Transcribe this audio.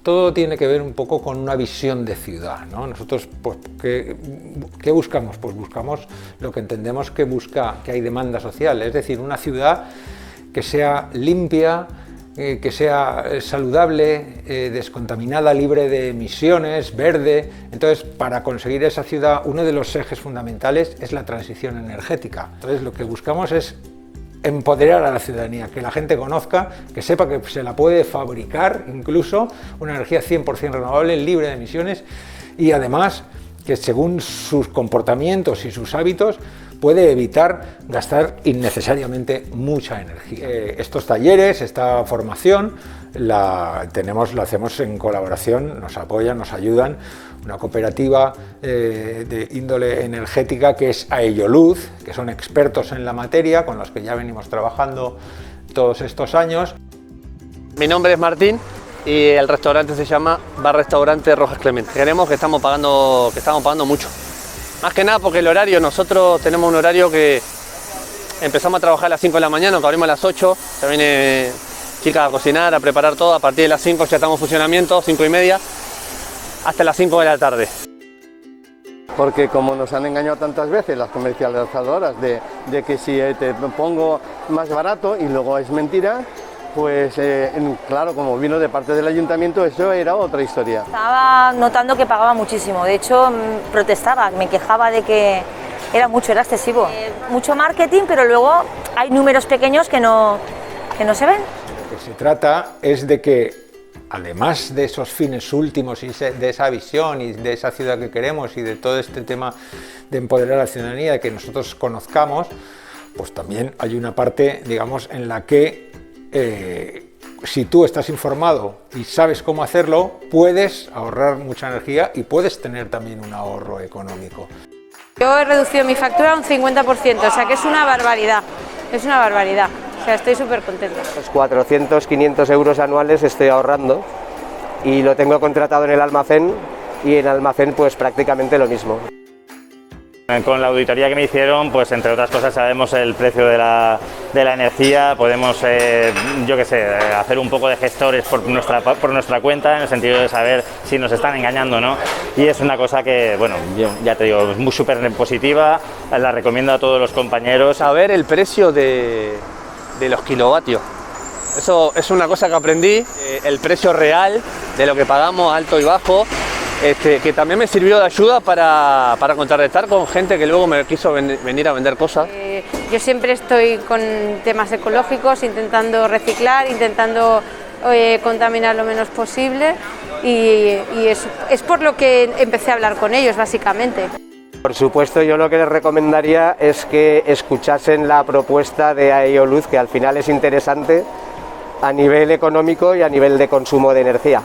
todo tiene que ver un poco con una visión de ciudad, ¿no? Nosotros, pues, ¿qué buscamos? Pues buscamos lo que entendemos que hay demanda social, es decir, una ciudad que sea limpia, que sea saludable, descontaminada, libre de emisiones, verde. Entonces, para conseguir esa ciudad, uno de los ejes fundamentales es la transición energética. Entonces, lo que buscamos es empoderar a la ciudadanía, que la gente conozca, que sepa que se la puede fabricar, incluso una energía 100% renovable, libre de emisiones, y además que según sus comportamientos y sus hábitos puede evitar gastar innecesariamente mucha energía. Estos talleres, esta formación, la hacemos en colaboración, nos apoyan, nos ayudan una cooperativa de índole energética que es Aelloluz, que son expertos en la materia, con los que ya venimos trabajando todos estos años. Mi nombre es Martín y el restaurante se llama Bar Restaurante Rojas Clemente. Creemos que estamos pagando mucho. Más que nada porque el horario, nosotros tenemos un horario que empezamos a trabajar a las 5 de la mañana, que abrimos a las 8, se viene chicas a cocinar, a preparar todo, a partir de las 5 ya estamos en funcionamiento, 5:30, hasta las 5 de la tarde. Porque como nos han engañado tantas veces las comercializadoras de que si te pongo más barato y luego es mentira, pues claro, como vino de parte del ayuntamiento, eso era otra historia. Estaba notando que pagaba muchísimo, de hecho protestaba, me quejaba de que era excesivo. Mucho marketing, pero luego hay números pequeños que no se ven. Lo que se trata es de que, además de esos fines últimos y de esa visión y de esa ciudad que queremos y de todo este tema de empoderar a la ciudadanía, que nosotros conozcamos, pues también hay una parte, digamos, en la que si tú estás informado y sabes cómo hacerlo, puedes ahorrar mucha energía y puedes tener también un ahorro económico. Yo he reducido mi factura un 50%, o sea que es una barbaridad, o sea, estoy súper contenta. Los 400, 500 euros anuales estoy ahorrando y lo tengo contratado en el almacén y en el almacén pues prácticamente lo mismo. Con la auditoría que me hicieron, pues entre otras cosas sabemos el precio de la energía, podemos, yo qué sé, hacer un poco de gestores por nuestra cuenta, en el sentido de saber si nos están engañando o no, y es una cosa que, bueno, yo ya te digo, es muy súper positiva, la recomiendo a todos los compañeros. Saber el precio de los kilovatios, eso es una cosa que aprendí, el precio real de lo que pagamos, alto y bajo. Que también me sirvió de ayuda para contrarrestar con gente que luego me quiso venir a vender cosas. Yo siempre estoy con temas ecológicos, intentando reciclar, intentando contaminar lo menos posible y es por lo que empecé a hablar con ellos, básicamente. Por supuesto, yo lo que les recomendaría es que escuchasen la propuesta de Aelloluz, que al final es interesante a nivel económico y a nivel de consumo de energía.